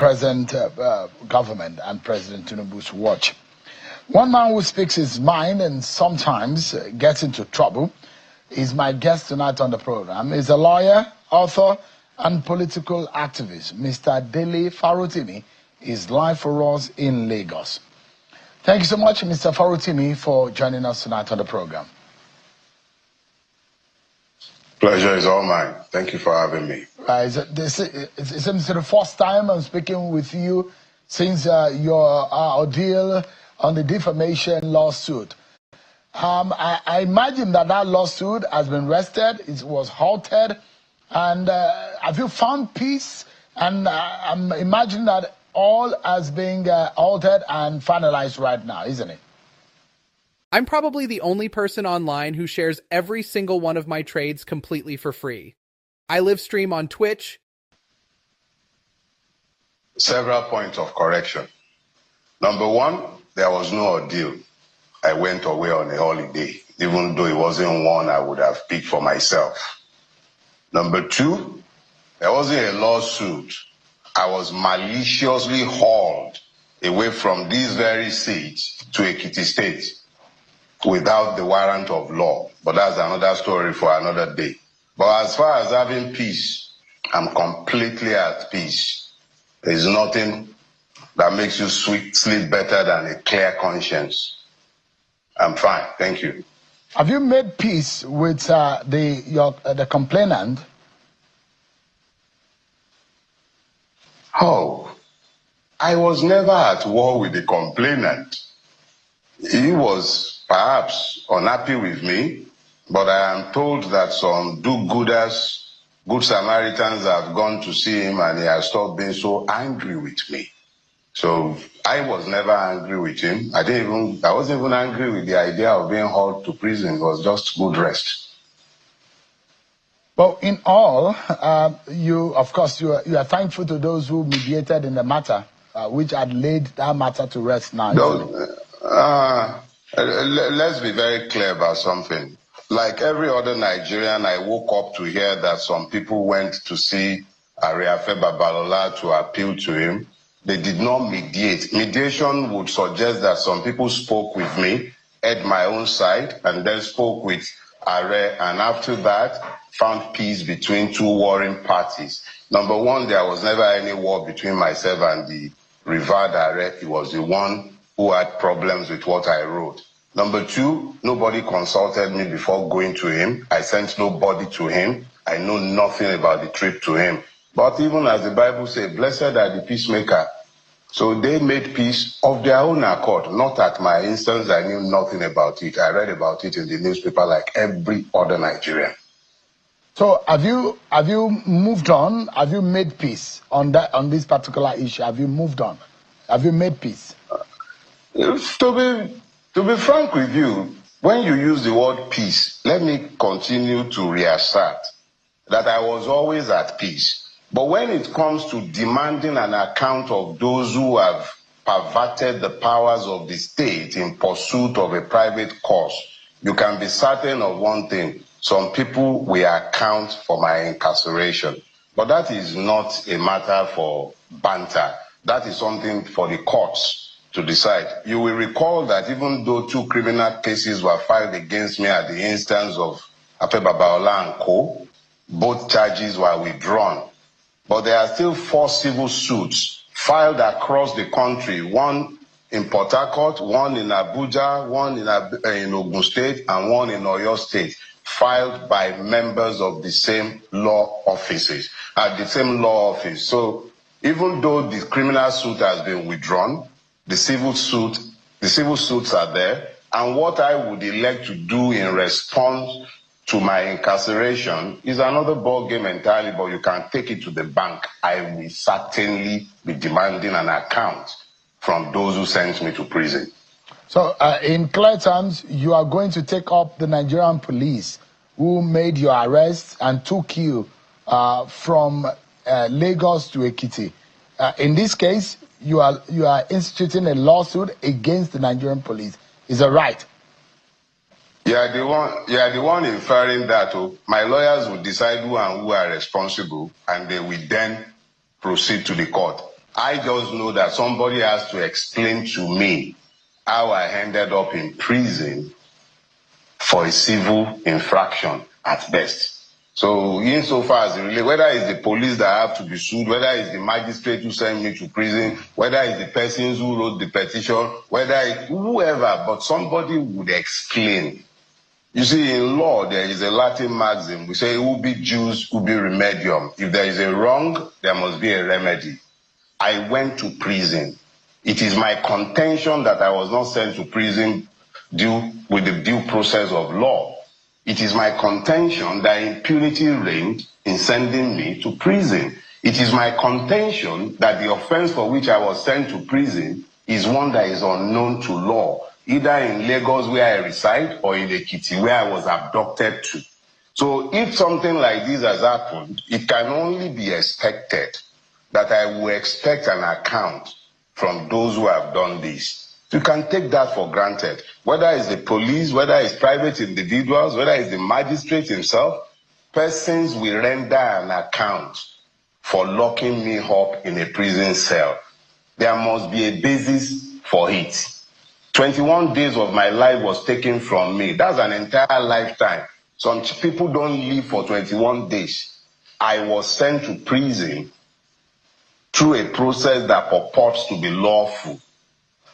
present government and President Tinubu's watch. One man who speaks his mind and sometimes gets into trouble is my guest tonight on the program. He's a lawyer, author, and political activist. Mr. Dele Farotimi is live for us in Lagos. Thank you so much, Mr. Farotimi, for joining us tonight on the program. Pleasure is all mine. Thank you for having me. It's the first time I'm speaking with you since your ordeal on the defamation lawsuit. I imagine that lawsuit has been rested, it was halted, and have you found peace? And I'm imagining that all has been altered and finalized right now, isn't it? I'm probably the only person online who shares every single one of my trades completely for free. I live stream on Twitch. Several points of correction. Number one, there was no ordeal. I went away on a holiday, even though it wasn't one I would have picked for myself. Number two, there wasn't a lawsuit. I was maliciously hauled away from this very seat to Ekiti State without the warrant of law. But that's another story for another day. But as far as having peace, I'm completely at peace. There's nothing that makes you sleep better than a clear conscience. I'm fine, thank you. Have you made peace with the complainant? Oh, I was never at war with the complainant. He was perhaps unhappy with me, but I am told that some do-gooders, good Samaritans have gone to see him and he has stopped being so angry with me. So I was never angry with him. I wasn't even angry with the idea of being hauled to prison. It was just good rest. Well, in all, you are thankful to those who mediated in the matter, which had laid that matter to rest now. Let's be very clear about something. Like every other Nigerian, I woke up to hear that some people went to see Ariafe Babalola to appeal to him. They did not mediate. Mediation would suggest that some people spoke with me, had my own side, and then spoke with Are, and after that, found peace between two warring parties. Number one, there was never any war between myself and the revered Are. He was the one who had problems with what I wrote. Number two, nobody consulted me before going to him. I sent nobody to him. I know nothing about the trip to him. But even as the Bible says, blessed are the peacemaker. So they made peace of their own accord, not at my instance. I knew nothing about it. I read about it in the newspaper like every other Nigerian. So have you moved on? Have you made peace on this particular issue? Have you moved on? Have you made peace? To be frank with you, when you use the word peace, let me continue to reassert that I was always at peace. But when it comes to demanding an account of those who have perverted the powers of the state in pursuit of a private cause, you can be certain of one thing: some people will account for my incarceration. But that is not a matter for banter. That is something for the courts to decide. You will recall that even though 2 criminal cases were filed against me at the instance of Afe Babalola and co., both charges were withdrawn. But there are still 4 civil suits filed across the country, one in Port Harcourt, one in Abuja, one in Ogun State, and one in Oyo State, filed by members of the same law offices, at the same law office. So even though the criminal suit has been withdrawn, the civil suits are there, and what I would elect to do in response to my incarceration is another ball game entirely, but you can take it to the bank. I will certainly be demanding an account from those who sent me to prison. So in clear terms, you are going to take up the Nigerian police who made your arrest and took you from Lagos to Ekiti. In this case, you are instituting a lawsuit against the Nigerian police. Is that right? You are the one inferring that. My lawyers will decide who and who are responsible, and they will then proceed to the court. I just know that somebody has to explain to me how I ended up in prison for a civil infraction at best. So insofar as it relates, whether it's the police that have to be sued, whether it's the magistrate who sent me to prison, whether it's the persons who wrote the petition, whether it's whoever, but somebody would explain. You see, in law, there is a Latin maxim. We say, ubi jus, ubi remedium. If there is a wrong, there must be a remedy. I went to prison. It is my contention that I was not sent to prison with the due process of law. It is my contention that impunity reigned in sending me to prison. It is my contention that the offense for which I was sent to prison is one that is unknown to law, either in Lagos where I reside or in Ekiti where I was abducted to. So if something like this has happened, it can only be expected that I will expect an account from those who have done this. You can take that for granted. Whether it's the police, whether it's private individuals, whether it's the magistrate himself, persons will render an account for locking me up in a prison cell. There must be a basis for it. 21 days of my life was taken from me. That's an entire lifetime. Some people don't live for 21 days. I was sent to prison through a process that purports to be lawful.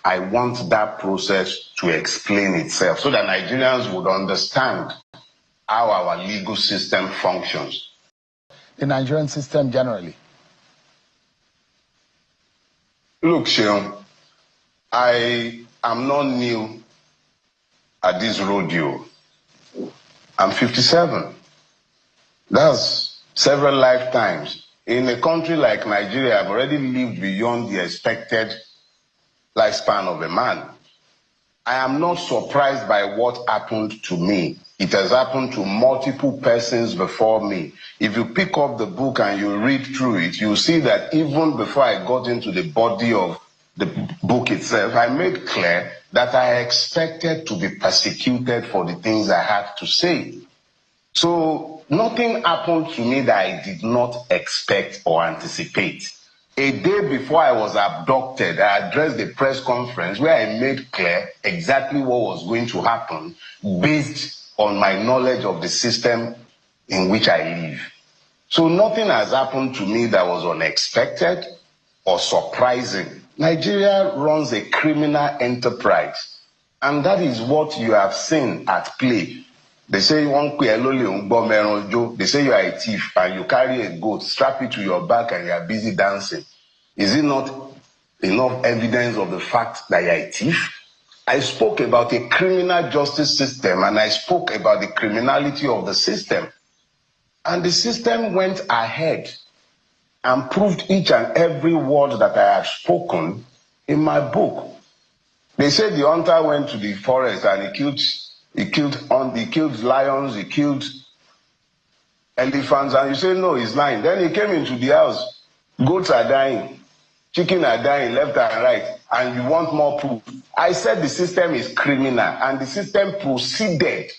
I want that process to explain itself so that Nigerians would understand how our legal system functions. The Nigerian system generally. Look, Sheon, I am not new at this rodeo. I'm 57. That's several lifetimes. In a country like Nigeria, I've already lived beyond the expected lifespan of a man. I am not surprised by what happened to me. It has happened to multiple persons before me. If you pick up the book and you read through it, you'll see that even before I got into the body of the book itself, I made clear that I expected to be persecuted for the things I had to say. So nothing happened to me that I did not expect or anticipate. A day before I was abducted, I addressed a press conference where I made clear exactly what was going to happen based on my knowledge of the system in which I live. So nothing has happened to me that was unexpected or surprising. Nigeria runs a criminal enterprise, and that is what you have seen at play. They say they say you are a thief and you carry a goat, strap it to your back and you are busy dancing. Is it not enough evidence of the fact that you are a thief? I spoke about a criminal justice system and I spoke about the criminality of the system. And the system went ahead and proved each and every word that I have spoken in my book. They said the hunter went to the forest and he killed lions, he killed elephants, and you say, no, he's lying. Then he came into the house. Goats are dying. Chicken are dying left and right. And you want more proof. I said the system is criminal, and the system proceeded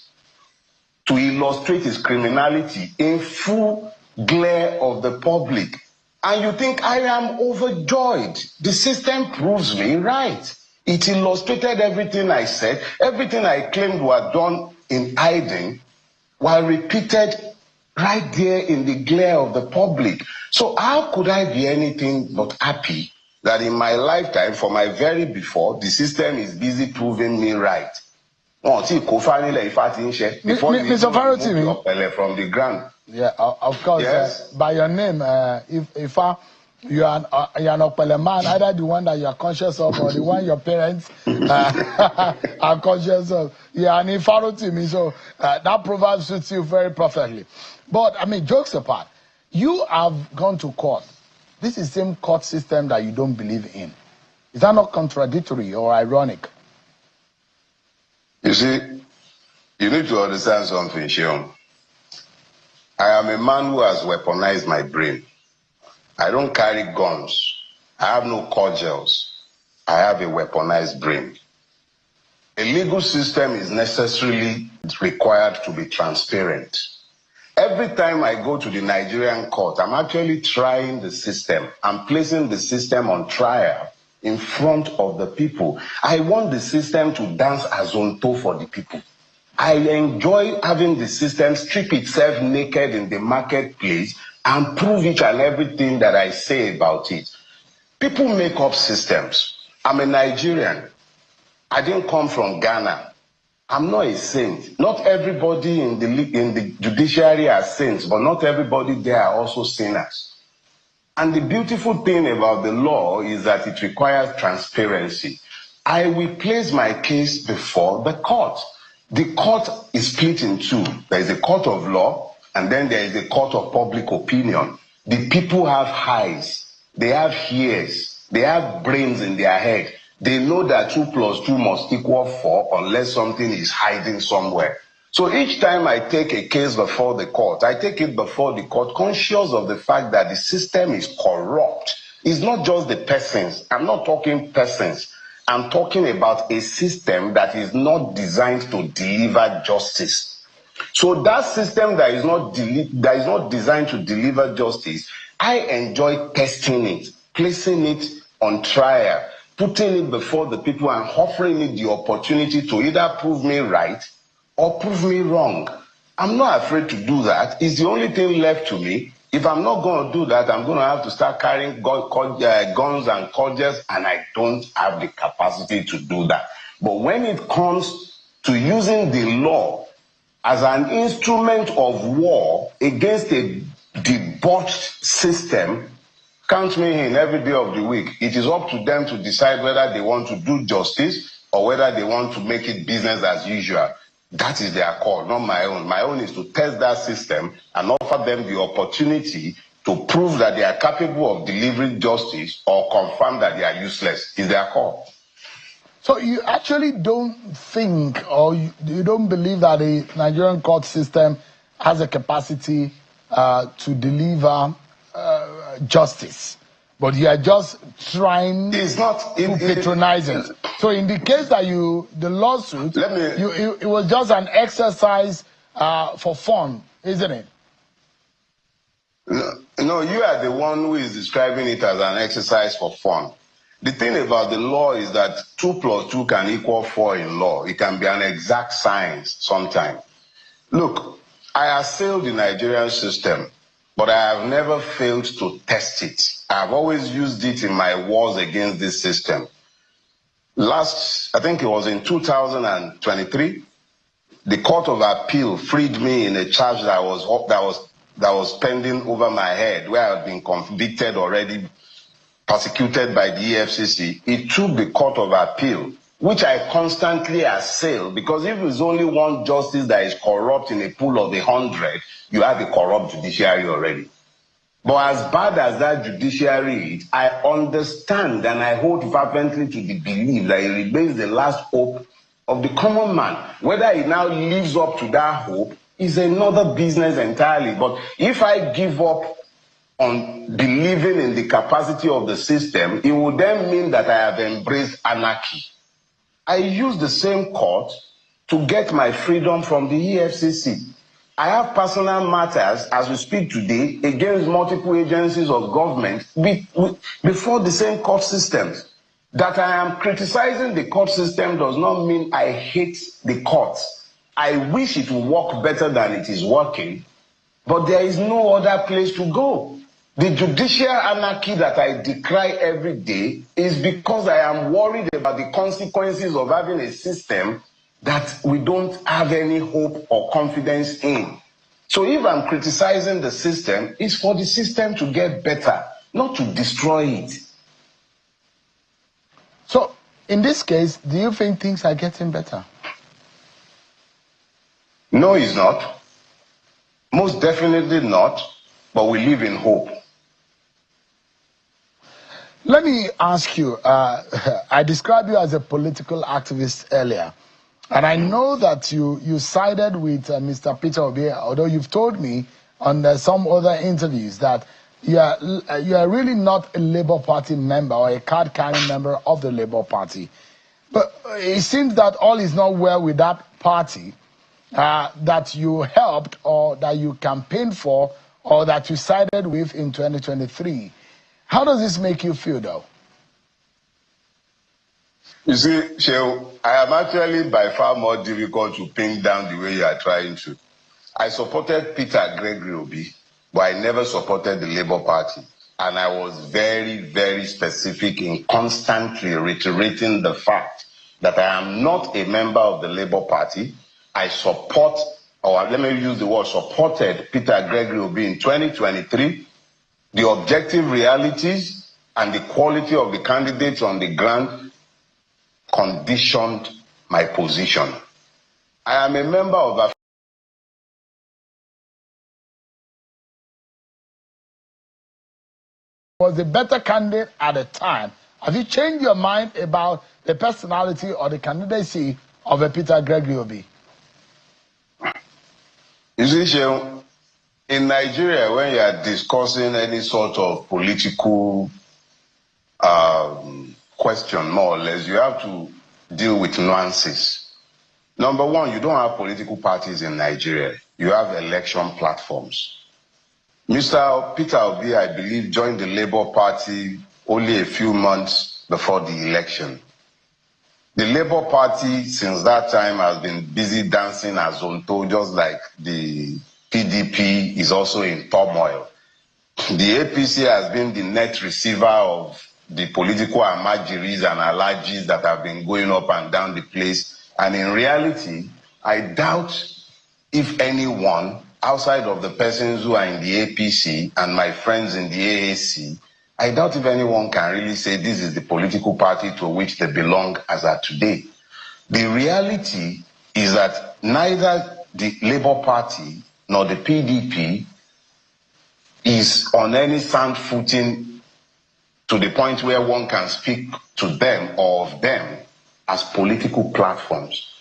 to illustrate its criminality in full glare of the public. And you think I am overjoyed. The system proves me right. It illustrated everything I said, everything I claimed were done in hiding, were repeated right there in the glare of the public. So how could I be anything but happy that in my lifetime, for my very before, the system is busy proving me right? Mr. Farotimi, from the ground. Yeah, of course. Yes. By your name, if you are an Opele man, either the one that you are conscious of or the one your parents are conscious of. Yeah, and Farotimi, so that proverb suits you very perfectly. But, I mean, jokes apart, you have gone to court. This is the same court system that you don't believe in. Is that not contradictory or ironic? You see, you need to understand something, Sheon. I am a man who has weaponized my brain. I don't carry guns. I have no cordials. I have a weaponized brain. A legal system is necessarily required to be transparent. Every time I go to the Nigerian court, I'm actually trying the system. I'm placing the system on trial in front of the people. I want the system to dance azonto for the people. I enjoy having the system strip itself naked in the marketplace and prove each and everything that I say about it. People make up systems. I'm a Nigerian. I didn't come from Ghana. I'm not a saint. Not everybody in the judiciary are saints, but not everybody there are also sinners. And the beautiful thing about the law is that it requires transparency. I will place my case before the court. The court is split in two. There is a court of law, and then there is a court of public opinion. The people have eyes, they have ears, they have brains in their head. They know that 2 + 2 must equal 4 unless something is hiding somewhere. So each time I take a case before the court, I take it before the court conscious of the fact that the system is corrupt. It's not just the persons. I'm not talking persons. I'm talking about a system that is not designed to deliver justice. So that system that is not designed to deliver justice, I enjoy testing it, placing it on trial, putting it before the people and offering it the opportunity to either prove me right or prove me wrong. I'm not afraid to do that. It's the only thing left to me. If I'm not going to do that, I'm going to have to start carrying guns and cudgels, and I don't have the capacity to do that. But when it comes to using the law as an instrument of war against a debauched system, count me in every day of the week. It is up to them to decide whether they want to do justice or whether they want to make it business as usual. That is their call, not my own. My own is to test that system and offer them the opportunity to prove that they are capable of delivering justice or confirm that they are useless. It's their call. So you actually don't think, or you don't believe that the Nigerian court system has a capacity to deliver justice, but you are just trying to patronize it. So in the case that the lawsuit, it was just an exercise for fun, isn't it? No, you are the one who is describing it as an exercise for fun. The thing about the law is that 2 + 2 can equal 4 in law. It can be an exact science sometimes. Look, I assailed the Nigerian system, but I have never failed to test it. I have always used it in my wars against this system. I think it was in 2023, the Court of Appeal freed me in a charge that was pending over my head, where I had been convicted already, persecuted by the EFCC. It took the Court of Appeal, which I constantly assail, because if there's only one justice that is corrupt in a pool of 100, you have a corrupt judiciary already. But as bad as that judiciary is, I understand and I hold fervently to the belief that it remains the last hope of the common man. Whether he now lives up to that hope is another business entirely. But if I give up on believing in the capacity of the system, it would then mean that I have embraced anarchy. I use the same court to get my freedom from the EFCC. I have personal matters, as we speak today, against multiple agencies of government before the same court systems. That I am criticizing the court system does not mean I hate the courts. I wish it would work better than it is working, but there is no other place to go. The judicial anarchy that I decry every day is because I am worried about the consequences of having a system that we don't have any hope or confidence in. So if I'm criticizing the system, it's for the system to get better, not to destroy it. So in this case, do you think things are getting better? No, it's not. Most definitely not, but we live in hope. Let me ask you, I described you as a political activist earlier. And I know that you sided with Mr. Peter Obi, although you've told me on some other interviews that you are really not a Labour Party member or a card-carrying member of the Labour Party. But it seems that all is not well with that party. that you helped or that you campaigned for or that you sided with in 2023. How does this make you feel, though? You see, Sheil, I am actually by far more difficult to pin down the way you are trying to. I supported Peter Gregory Obi, but I never supported the Labour Party. And I was very, very specific in constantly reiterating the fact that I am not a member of the Labour Party. I support, or let me use the word, supported Peter Gregory Obi in 2023. The objective realities and the quality of the candidates on the ground conditioned my position. I am a member of a was the better candidate at the time. Have you changed your mind about the personality or the candidacy of a Peter Gregory Obi? You see, Sheil, in Nigeria, when you are discussing any sort of political question, more or less, you have to deal with nuances. Number one, you don't have political parties in Nigeria. You have election platforms. Mr. Peter Obi, I believe, joined the Labour Party only a few months before the election. The Labour Party, since that time, has been busy dancing as Zonto, just like the PDP is also in turmoil. The APC has been the net receiver of the political amajiris and allergies that have been going up and down the place. And in reality, I doubt if anyone outside of the persons who are in the APC and my friends in the AAC, I doubt if anyone can really say this is the political party to which they belong as at today. The reality is that neither the Labour Party nor the PDP is on any sound footing to the point where one can speak to them or of them as political platforms.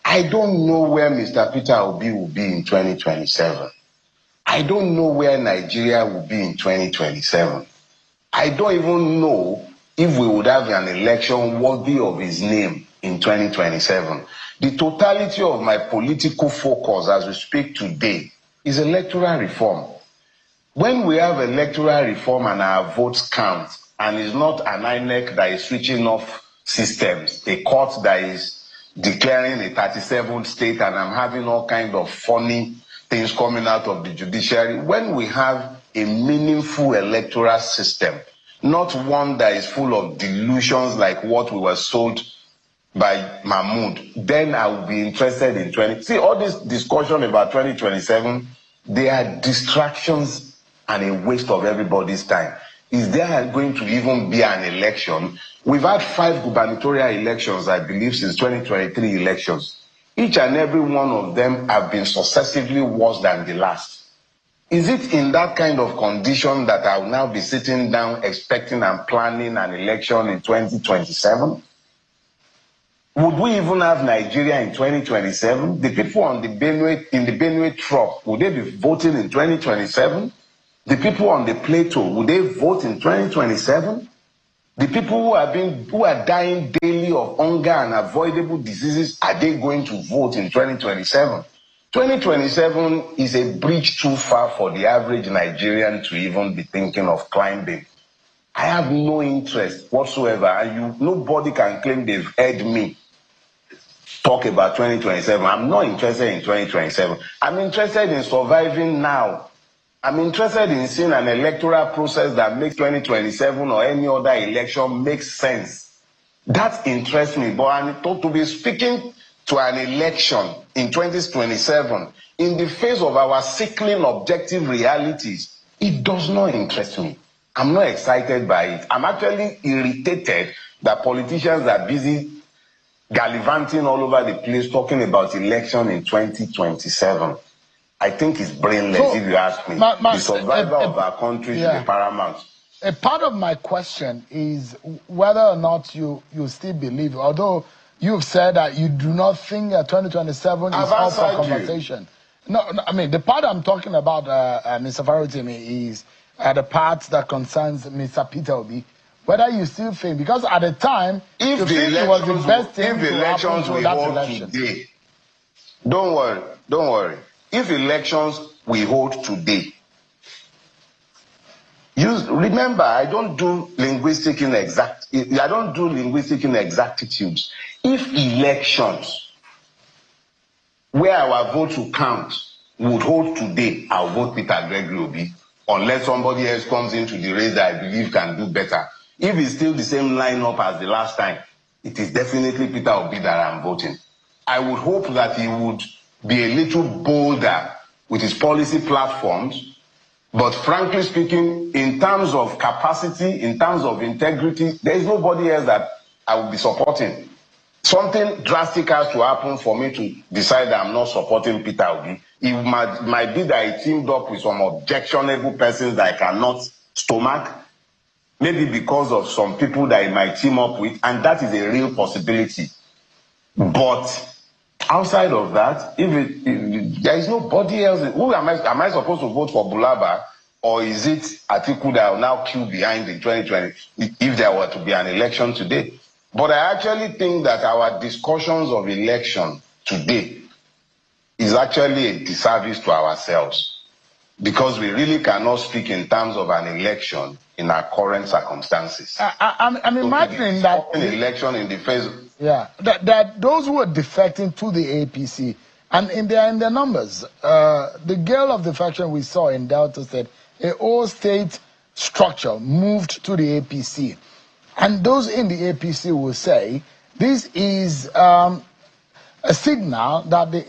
I don't know where Mr. Peter Obi will be in 2027. I don't know where Nigeria will be in 2027. I don't even know if we would have an election worthy of his name in 2027. The totality of my political focus as we speak today is electoral reform. When we have electoral reform and our votes count, and it's not an INEC that is switching off systems, a court that is declaring a 37th state, and I'm having all kinds of funny things coming out of the judiciary. When we have a meaningful electoral system, not one that is full of delusions like what we were sold by Mahmoud, then I will be interested in 20. See, all this discussion about 2027, they are distractions and a waste of everybody's time. Is there going to even be an election? We've had 5 gubernatorial elections, I believe, since 2023 elections. Each and every one of them have been successively worse than the last. Is it in that kind of condition that I will now be sitting down expecting and planning an election in 2027? Would we even have Nigeria in 2027? The people on the Benue, in the Benue Trop, would they be voting in 2027? The people on the Plateau, would they vote in 2027? The people who are dying daily of hunger and avoidable diseases, are they going to vote in 2027? 2027 is a bridge too far for the average Nigerian to even be thinking of climbing. I have no interest whatsoever, and nobody can claim they've heard me talk about 2027. I'm not interested in 2027. I'm interested in surviving now. I'm interested in seeing an electoral process that makes 2027 or any other election make sense. That interests me. But I'm told to be speaking to an election in 2027 in the face of our sickling objective realities, it does not interest me. I'm not excited by it. I'm actually irritated that politicians are busy gallivanting all over the place talking about election in 2027. I think it's brainless, if you ask me. The survival of our country should be paramount. A part of my question is whether or not you still believe, although you've said that you do not think that 2027 is up for conversation. No, I mean, the part I'm talking about, Mr. Farotimi, is the part that concerns Mr. Peter Obi. Whether you still think, because at the time, if you think it was the best thing if the elections we hold today, Don't worry, don't worry. If elections we hold today, remember, I don't do linguistic inexactitudes. If elections where our votes will count would hold today, I'll vote Peter Gregory Obi, unless somebody else comes into the race that I believe can do better. If it's still the same lineup as the last time, it is definitely Peter Obi that I'm voting. I would hope that he would be a little bolder with his policy platforms, but frankly speaking, in terms of capacity, in terms of integrity, there is nobody else that I would be supporting. Something drastic has to happen for me to decide that I'm not supporting Peter Obi. It might be that he teamed up with some objectionable persons that I cannot stomach, maybe because of some people that he might team up with, and that is a real possibility. But outside of that, if there is nobody else, who am I supposed to vote for Bulaba, or is it Atiku that will now queue behind in 2020 if there were to be an election today? But I actually think that our discussions of election today is actually a disservice to ourselves, because we really cannot speak in terms of an election in our current circumstances. I'm imagining that an election in the face. Yeah, that those who are defecting to the APC, and in their numbers, the girl of defection we saw in Delta said a whole state structure moved to the APC, and those in the APC will say this is a signal that the